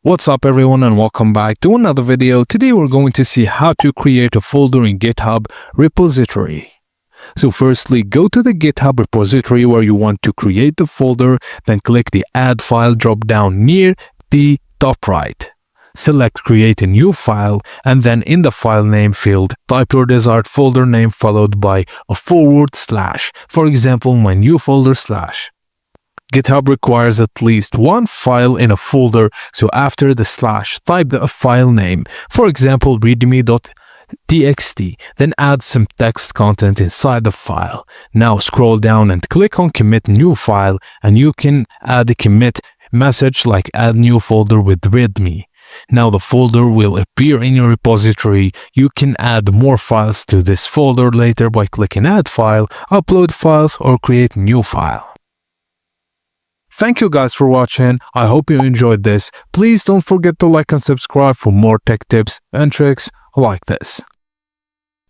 What's up everyone and welcome back to another video. Today we're going to see how to create a folder in GitHub repository. So firstly, go to the GitHub repository where you want to create the folder, then click the Add File drop down near the top right. Select Create a New File and then in the file name field, type your desired folder name followed by a /. For example, my new folder /. GitHub requires at least one file in a folder, so after the /, type the file name, for example readme.txt, then add some text content inside the file. Now scroll down and click on Commit New File, and you can add a commit message like Add New Folder with readme. Now the folder will appear in your repository. You can add more files to this folder later by clicking Add File, Upload Files, or Create New File. Thank you guys for watching. I hope you enjoyed this. Please don't forget to like and subscribe for more tech tips and tricks like this.